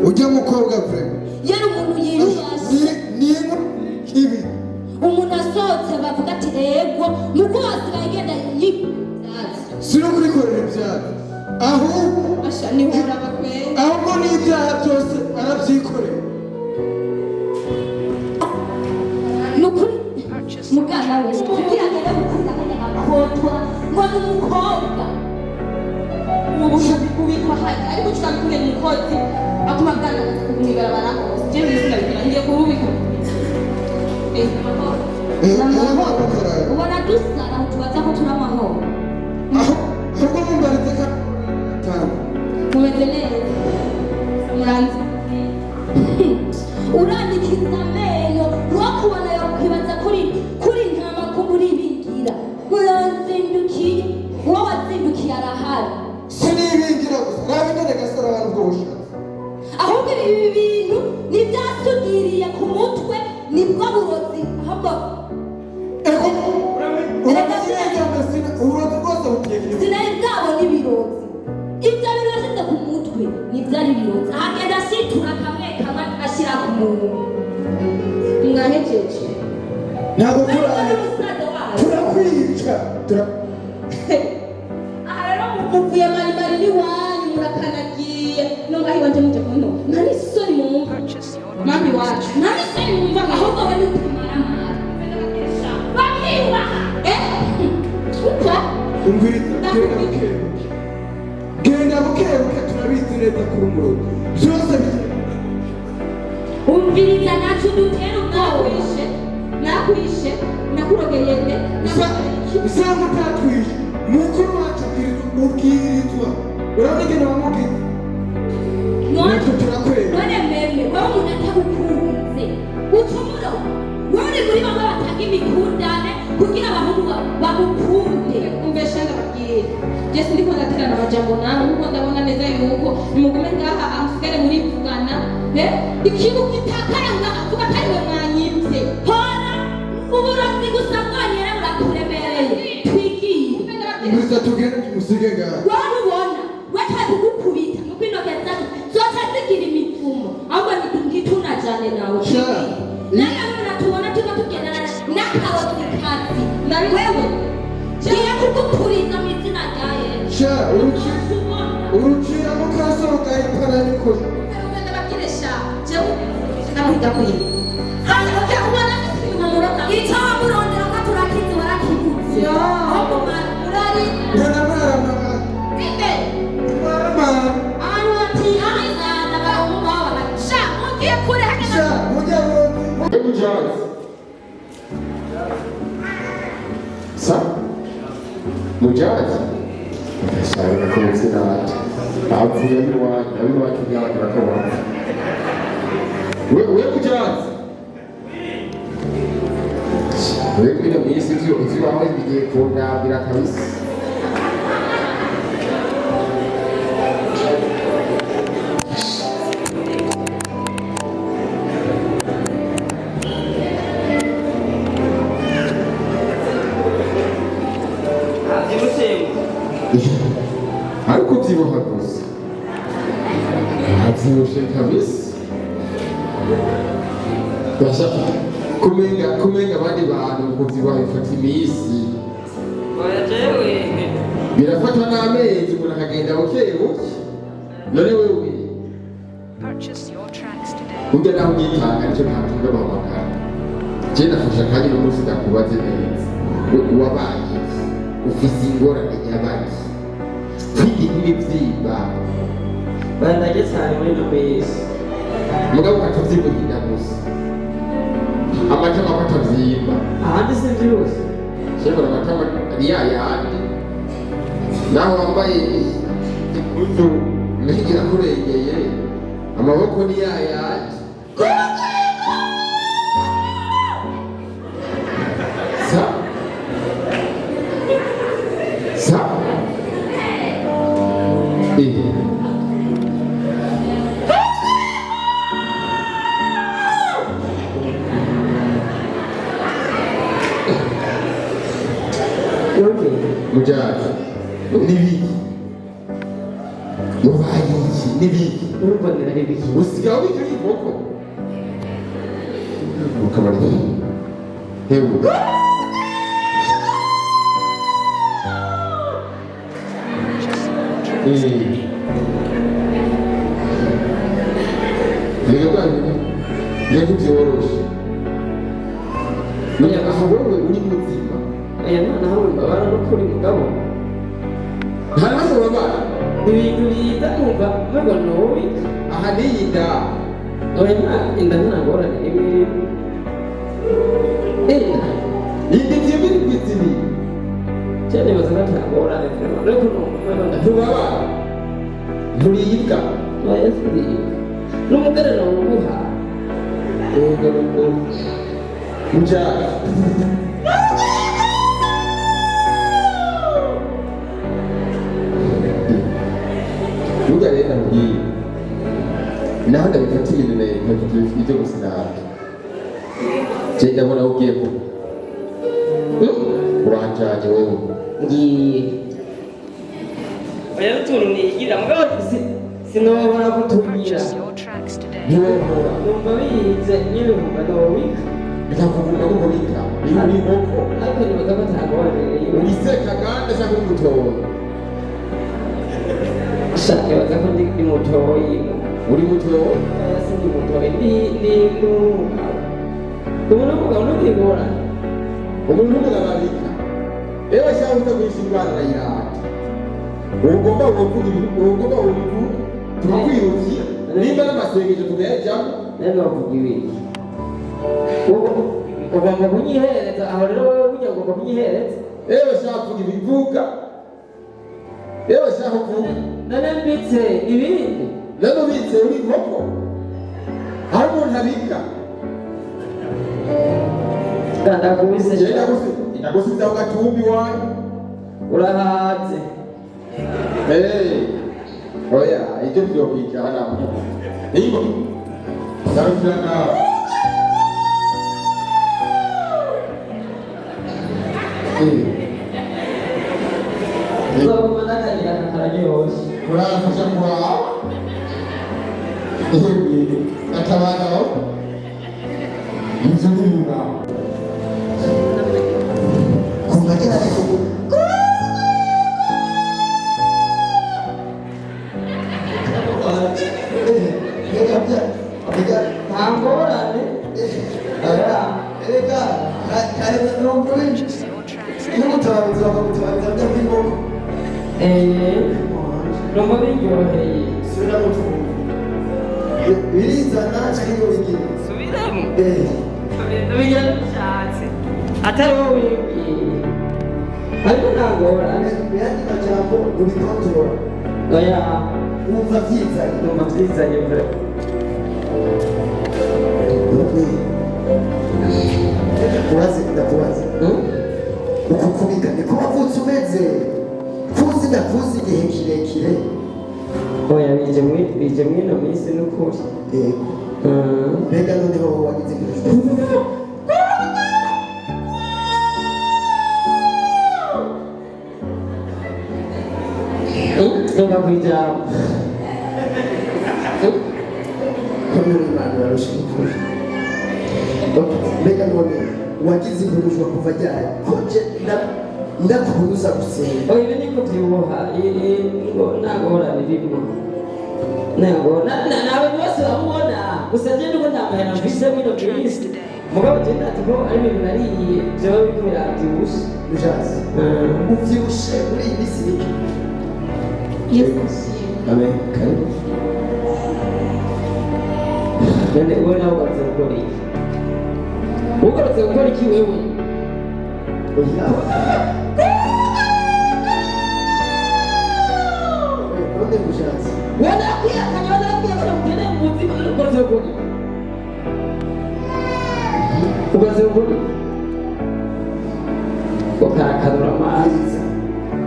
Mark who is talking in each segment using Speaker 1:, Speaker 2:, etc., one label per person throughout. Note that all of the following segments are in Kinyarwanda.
Speaker 1: ujya mukobwa pe
Speaker 2: yari umuntu yiyubashye
Speaker 1: ibi
Speaker 2: umuntu asohotse bavuga ati ego nuko hasigaye igenda
Speaker 1: si no kurikorera ibyaha ahubwo
Speaker 2: asha nihora bakweye
Speaker 1: ahubwo n'ibyaha byose arabyikorera
Speaker 2: nukuri mugana we kugira ngo rero gukunda akanyagakotwa ngo ni umukobwa ubikwa ariko tukakure mukoti akuma bwana kumwibarabara je bisina bikira ngiye kurubika ubona dusara tubaza ko turi amahoro
Speaker 1: ahubwo mumbaritse ka
Speaker 2: mumeze neza muranzi urandikiza amenyo wakubona yo kwibaza kuri ntama ko muri bigira muranzindukiye uwo wazindukiye arahari
Speaker 1: sinibingira gusa nabigane gasara abantu bwo bushaka
Speaker 2: ahubwo ibi bintu nibyasugiriye ku mutwe nibwo burozi ahubwo
Speaker 1: uburozi bwose bugiye
Speaker 2: sinari bwabona ibirozi ibyo birashyize ku mutwe nibyari ibirozi ahagenda asitura kamwe kamwe ashyira ku muntu mwahejeje
Speaker 1: ntabwo
Speaker 2: turakwica aha rero muvuye maremare n'iwanyu murakanagiye no ngaho iwanje muje kuno nta n'isoni mwumva mami wacu nta n'isoni mwumva ahubwo bari kumaramara bakiba uko
Speaker 1: genda bukebuke turabizi neza kuri umurongo byose
Speaker 2: umviriza nacu dutera ubwoba nakwishe nakurogeye nde
Speaker 1: usanga utatwishe mukuru wacu ubwirizwa urabigena wamubwira natwe turakwera
Speaker 2: none meme wowe umuntu atagukunze ucumuro wowe muri bamwe batanga imikundane kugira abahungu bagukunde umvesha ndababwira jesi ndiko ndaterana amajambo nawe nuko ndabona neza yuko nimugume ngaha amusigare murivugana ikintu gitakara ngaha kuba atari we mwanyibye hora uburozi gusa bwonyine burakuremereye twigiye
Speaker 1: gusa tugende tumusige ngaha
Speaker 2: wari ubona wataye kugukubita nuko intoke zacu zose zigira imivumo ahubwo ntitunajane nawe nawe tubona tuba tugendana n'akarozi kazi na wewe ngiye kugukuriza mu izina rya Yesu
Speaker 1: urucira mukaso ugahitana n'ukuri
Speaker 2: ndabakiresha jewe namuhita kuyiba hanyuma ubona umuroka icyaha murondera ko turakizi warakibutse ahubwo urari
Speaker 1: ntanamara
Speaker 2: bite abantu batihaniza n'abahungu baba sha mugiye kure hagana
Speaker 1: mujya mujazi sa mujazi ndashaka ko muzina wacu apfuye n'iwacu by'abantu bakabona we mujazi we bino minsi zibaho bigiye kundabira kabisa ariko byibuha gusa ntabyibushe kabisa bashaka kumenya abandi bantu kubyibuha bifata iminsi birafatwa n'amezi umuntu akagenda buke buke none wewe ujya naho uyitanga nicyo ntatunga bahamagara je nafashe akanya n'umunsi ndakubaze neza wabaye ufise ingorane nyabaki kwiga ibibyimba
Speaker 3: bandage cyane muri dubesi
Speaker 1: mugabo ukatuvyibuhira gusa amatama ko atavyimba
Speaker 3: ahandi si byose
Speaker 1: shebora amatama ari yayandi naho wambaye impuzu menshi irakurengeye amaboko ni yayandi sa sa mujaji n'ibiki mubaye iki n'ibiki
Speaker 3: urubonera ibiki
Speaker 1: usigaye ubika inkoko mukabarya hewe reka bwanyu reka byoroshe aho wowe uri muzima
Speaker 3: aya mwana hamwe mbabara no kuri mugabo
Speaker 1: nta nazo babara
Speaker 3: ibintu biza kumva mpamvu ntubi
Speaker 1: aha n'iyi nda
Speaker 3: oya inda nta ngorane n'imwe
Speaker 1: indi byemere kwizini
Speaker 3: cyane baza nta ngorane ariko
Speaker 1: ntubabara nturibwa
Speaker 3: oya siriye n'umugarara wuha
Speaker 1: mujaji burya rero nabwiye naho ndabifatiye ibyo gusa nabi je ndabona ugiye ko uranjanye wowe
Speaker 3: ngiye oya utuntu nigira mugabo sinobora kutugira
Speaker 1: ntiwohora
Speaker 3: numva bize nyine numva nobika
Speaker 1: bikakuvuna nk'umubika iyo uri inkoko
Speaker 3: ariko nibaza ko nta ngorane
Speaker 1: uriseka kandi ashaka umutora
Speaker 3: shaka baza ko ndi mutoyi
Speaker 1: uri mutora
Speaker 3: sindi mutoyi ndi umuntu umugabo ntugigora
Speaker 1: umuntu umugababika rero ashaka kutagurisha indwara arayirata ugomba uvuga tukakwirukira nimba n'amasengesho tugayajyamo
Speaker 3: rero bavuga ibiki ugomba kunyihereza aho rero wowe burya ugomba kunyihereza
Speaker 1: rero ashaka kuvuga ibivuga rero ashaka kuvuga
Speaker 3: nane mbitse ibindi
Speaker 1: rero ubitse uri inkoko aho umuntu abika
Speaker 3: ndakubise
Speaker 1: ndagusiza ku gatumbi wanyu
Speaker 3: urahaze
Speaker 1: oya ibyo byokwijana niba zarukirana
Speaker 3: uzaguma n'akayira kararyoshye
Speaker 1: urafasha kuraba atabanaho inzu n'imura kuva kera
Speaker 3: nta ngorane
Speaker 4: Erega kare mirongo ine n'umutabazi bakamutabariza bya kw'inkoko
Speaker 3: numva biryoheye
Speaker 4: subira mu tuntu birizana cyangwa bigira
Speaker 3: subiramo bigira bishatse atari wowe wibwiye ariko nta ngorane
Speaker 4: birandi majambo ubikontorora
Speaker 3: oya
Speaker 4: wumva byizanye
Speaker 3: numva byizanye mbere
Speaker 4: ndakubaza uku kubika ni kuba wavutse umeze kuzi ndakuzi igihe kirekire
Speaker 3: oya bije mwino minsi n'ukuri
Speaker 4: yego mbega noneho wowe wagize ibyo
Speaker 3: Nunca kwijambo
Speaker 4: komera imana urarusha ukuri mbega none wagize impurujwa kuva ryari koje ndakubuza gusenga
Speaker 3: oya ibi niko byibuha ngo nta ngorane birimo nawe bose bamubona gusa njye nuko nta mahera mfise mwino minsi mugabo genda ati ko ari ibintu nariye vyoba biriko biravyibushe
Speaker 4: bijazi uvyibushe muri iyi minsi mike
Speaker 2: Yesu
Speaker 3: amen karibu none wowe nawe ugarutse gukora iki ugarutse gukora iki wewe
Speaker 4: oya
Speaker 3: ukaze ubona ukarakanura amazi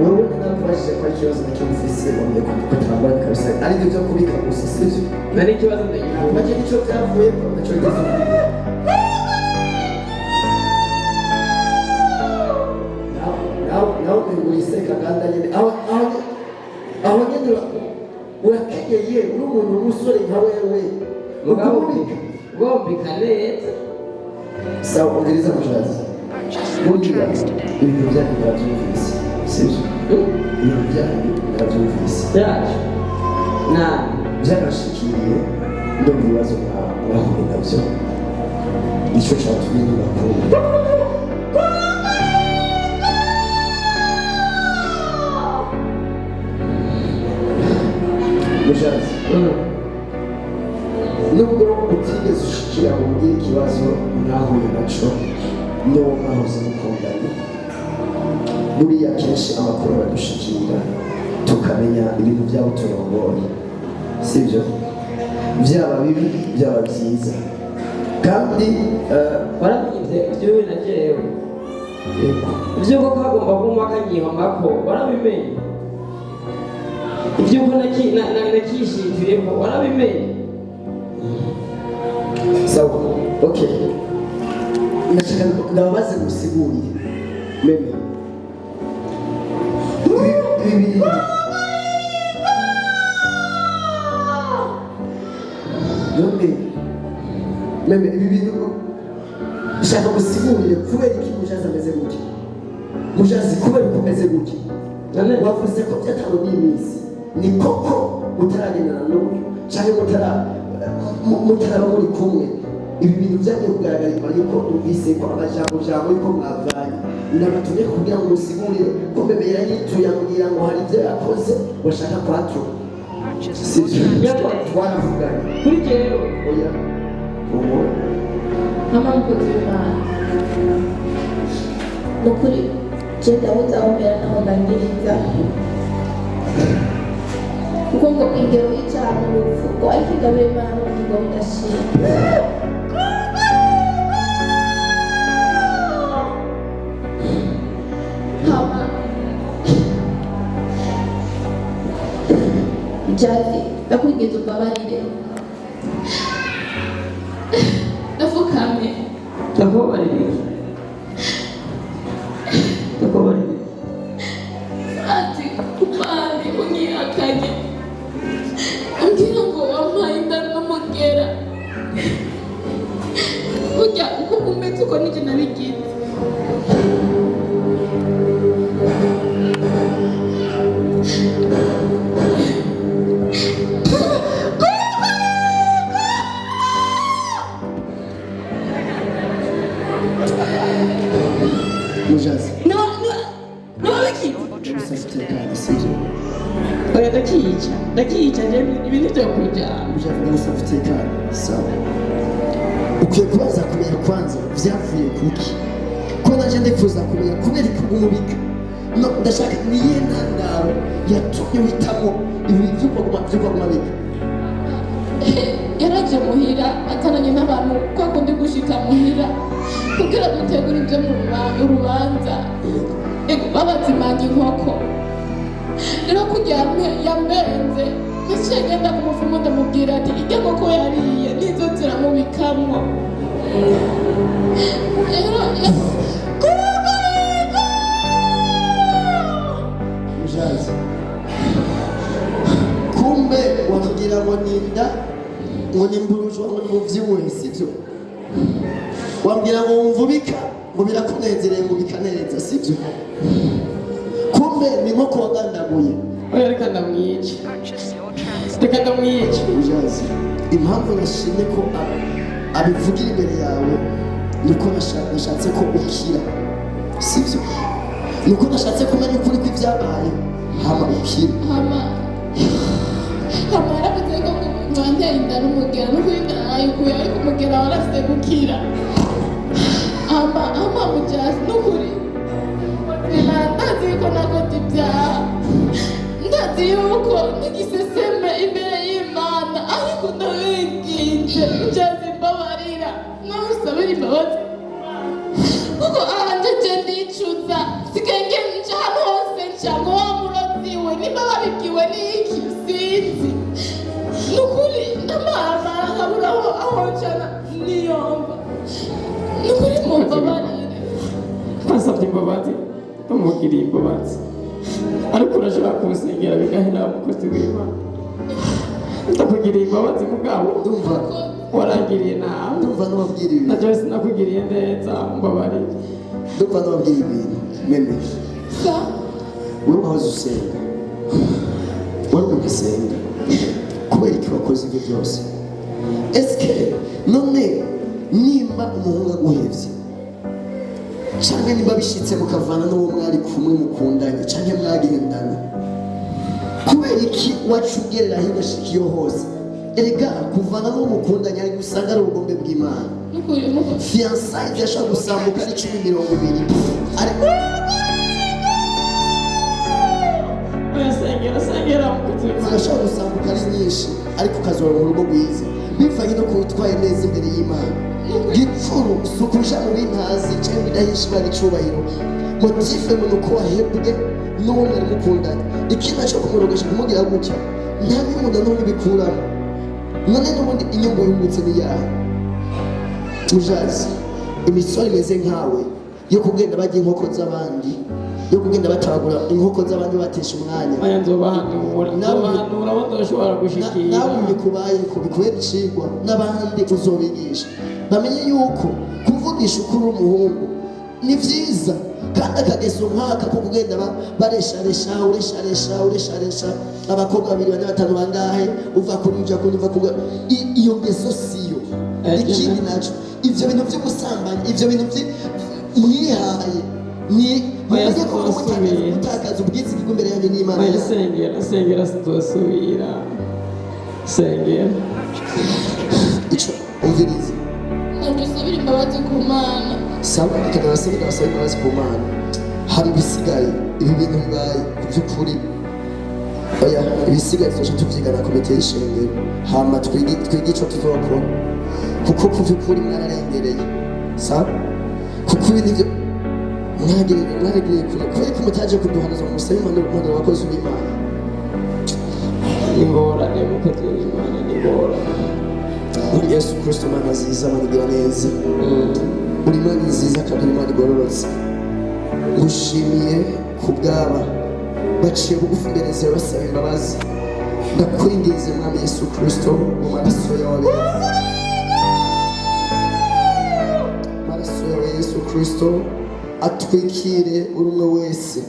Speaker 4: wowe nakubajije ko ikibazo nakimufise wamye kutambara kabisa ari byo kubika gusa sivyo
Speaker 3: nari ikibazo ndagira
Speaker 4: nacyo nicyo byavuye ko nacyo gize nawe uriseka kandi nyine aho nyine urakenyeye uri umuntu w'umusore nka wewe
Speaker 3: ugomba neza
Speaker 4: sawa ongereza mushazi burya ibintu byanyu birabyumvise sibyo ibintu byanyu birabyumvise
Speaker 3: byacu nabi
Speaker 4: byanashikiriye ndumva ibibazo mwahuye nabyo nicyo cyatumye ntibakunda mushazi nubwo utigeze ushikira ngo ugire ikibazo mwahuye nacyo n'uwo mwahoze mukundana buriya kenshi amakuru aradushikira tukamenya ibintu byabo turongoye sibyo byaba bibi byaba byiza kandi
Speaker 3: warabigize ibyo na jewe iby'uko kagomba kunywa kanyihomako warabimenye iby'uko nakishitiyemo warabimenye
Speaker 4: sawa okay ndashaka ndababaze gusigurire meme ibi meme ibi bintu ndashaka gusigurire kubera iki mujazi ameze gutya mujazi kubera uko ameze gutya wavuze ko byatanu n'iminsi ni koko mutaragendana n'ubu cyangwa mutaraba muri kumwe ibi bintu byagiye kugaragara nyuma yuko numvise ko amajambo yuko mwavanye nabatumye kugira ngo musigurire ko meme yarayituye ambwira ngo hari ibyo yakoze bashaka kwatura sibyo twaravuganye
Speaker 3: kuri jewe
Speaker 4: oya ubu
Speaker 2: mama mukozi w'Imana nukuri je ndabuze aho mbera naho ndangiriza kuko ngo ingero y'icyaha ni urupfu ngo ariko ingabire Imana n'ubugingo bidashira hama jazi ndakwingiza umbabarire ndapfukamye
Speaker 3: ndakubaririye
Speaker 2: ati umani unyihakanye umbwira ngo wampaye inda n'umugera burya uko umeze uko nijye nabigize
Speaker 4: mujazi
Speaker 2: nababigize
Speaker 4: usazitekana sibyo
Speaker 3: oya ndakiyica je ibintu byo kujyana
Speaker 4: mujazi ndagusazitekana sawa ukwiye kubaza kumenya kwanza vyavuye kuki ko naje ndifuza kumenya kubera ikugumubika no ndashaka niye ntandaro yatumye uhitamo ibi by'ukuguma bika
Speaker 2: yaraje muhira ataranye n'abantu kwa kundi gushika muhira kugira dutegura ibyo mu urubanza babazimanya inkoko rero kugira yambenze naciye ngenda ku mufumu ndamubwira ati irya nkoko yariye nizo ziramubikamwo
Speaker 4: mujazi kumbe watubwira ngo ninda ngo nimburujwa ngo nimuvyibuhe sivyo wambwira ngo wumvubika ngo birakunezereye ngo bikaneza sivyo kumbe ni nko kuwagandaguye
Speaker 3: oya reka ndamwica
Speaker 4: mujazi impamvu nashimye ko abivugira imbere yawe nuko nashatse ko ukira sivyo nuko nashatse kumenya ukuri kw'ibyabaye hama ukira
Speaker 2: hama yaravuze ko mwanteye inda n'umugera n'ukuri ndayikuye ariko umugera warasize gukira hama mujazi n'ukuri ndazi yuko nakoze ibyaha ndazi yuko nigiseseme imbere y'Imana ariko ndabinginze mujazi mbabarira namusabira imbabazi
Speaker 5: nje ndicuza sikenge nje ahantu hose nca ngo wa murozi we niba babibwiwe n'iki sinzi nukuri ndamaramara nkabura aho njana niyomba nukuri mumbabarire
Speaker 3: twasabye imbabazi tumugiriye imbabazi ariko urashobora kumusengera bigahera umukozi w'Imana ndakugiriye imbabazi mugabo
Speaker 4: ndumva
Speaker 3: warangiriye nawe
Speaker 4: ndumva n'ababwira ibintu
Speaker 3: nacyo sinakugiriye neza mbabarire
Speaker 4: ndumva n'ababwira ibintu meme
Speaker 5: sa
Speaker 4: wowe wahoze usenga wari ugasenga kubera iki wakoze ibyo byose eske none nimba umuhungu aguhevye canke nimba bishitse mukavana n'uwo mwari kumwe mukundanye canke mwagendana kubera iki wacu ugerera higashika iyo hose erega kuvana n'uwo mukundanye ari gusanga ari ubugombe bw'Imana
Speaker 5: nukuri nukuri
Speaker 4: fiançailles yashobora gusambuka ari 10-20 ariko
Speaker 3: sengera umukozi w'Imana
Speaker 4: zirashobora gusambuka ari nyinshi ariko ukazora mu rugo rwiza bivanye no kuwutwaye neza imbere y'Imana gipfuru si ukuja mu bintazi cyangwa bidahisha Imana icubahiro motife mu nuko wahebwe n'uwo mwari mukundanye ikindi cyo kumurogesha kumugira gutya nta n'umuntu n'umwe bikuramo none n'ubundi inyungu yungutse ni yawe mujazi imisoro imeze nkawe yo kugenda bajya inkoko z'abandi yo kugenda batabagura inkoko z'abandi batesha umwanya
Speaker 3: aya nzobahanura badashobora gushikira
Speaker 4: nawe bikubaye ko bikuye bicigwa n'abandi uzobigisha bamenye yuko kuvugisha ukuri umuhungu ni byiza kandi akageso nk'aka ko kugenda baresharesha uresharesha abakobwa 2-5 bangahe uva kuri uja kuri uva kuga iyo ngeso siyo ikindi naco ivyo bintu by'ubusambanyi ivyo bintu mwihaye ni gutakaza ubwizi bw'imbere yanyu n'Imana
Speaker 3: sengera sitosubira sengera
Speaker 4: ico umvirize
Speaker 5: ndusabira imbabazi ku Mana
Speaker 4: sawa ikanabasabira imbabazi ku Mana hari ibisigaye ibi bintu bibaye ku by'ukuri oya ibisigaye tuje tuvyigana komite y'ishengero hama twigi ico tuzokora kuko ku by'ukuri mwararengereye sawa kuko ibintu byo mwagiriye kure kubera ko mutaje kuduhanaza mu musabe Imana abakozi b'Imana
Speaker 3: ingorane mukozi w'Imana n'ingorane
Speaker 4: muri Yesu Kristo Mana nziza manigira neza uri Imana nziza kandi uri Imana igororotse ngushimiye ku bwaba baciye bugufi imbere zawe basaba imbabazi ndakwinginze Mwami Yesu Kristo mu maraso yawe Yesu Kristo atwikire buri umwe wese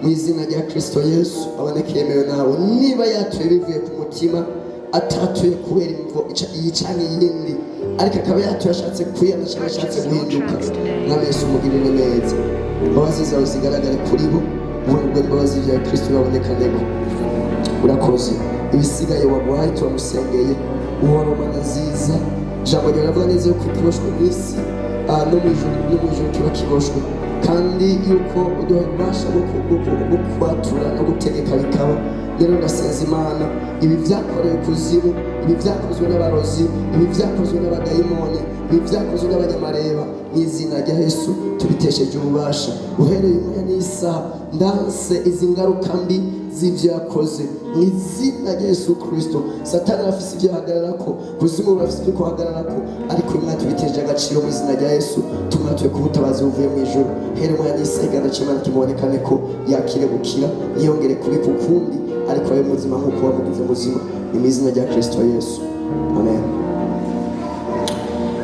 Speaker 4: mu izina rya Kristo Yesu aboneke yemewe nawe niba yatuye bivuye ku mutima atatuye kubera imvo yicanye yindi ariko akaba yatuye ashatse kwiyana cyangwa ashatse guhinduka Mwami Yesu umugirire neza imbabazi zawe zigaragare kuri bo ubundi bwo imbabazi za Kristo babonekanego urakoze ibisigaye waguhaye turamusengeye uhora Mana nziza jambo ryawe ravuga neza yuko kiboshwe mw'isi no mu ijuru kiba kiboshwe kandi yuko uduha ububasha bwo kwatura no gutegeka bikaba rero ndasenza Imana ibi byakorewe kuzimu ibi byakozwe n'abarozi ibi byakozwe n'abadayimoni ibi byakozwe n'abanyamareba mu izina rya Yesu tubitesheje ububasha uhereye umwanya n'isaha ndanse izi ngaruka mbi z'ivyo yakoze mu izina rya Yesu Kristo Satani afise ibyo ahagararako kuzimu bafise ibyo kuhagararako ariko imana tubiteje agaciro mu izina rya Yesu tumwatuye ku butabazi buvuye mu ijuru here umwanya n'isaha igana cy'Imana kimubonekane ko yakire gukira yongere kubika ukundi ariko abe muzima nk'uko wamugize muzima mu izina rya Kristo Yesu amen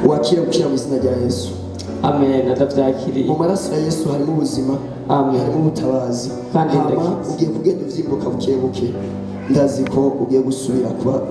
Speaker 4: wakire gukira mu izina rya Yesu
Speaker 3: amen ndavyakiriye
Speaker 4: mu maraso ya Yesu harimo ubuzima
Speaker 3: amen
Speaker 4: harimo ubutabazi
Speaker 3: kandi
Speaker 4: ugiye kugenda uvyimbuka buke buke ndazi ko ugiye gusubira kuba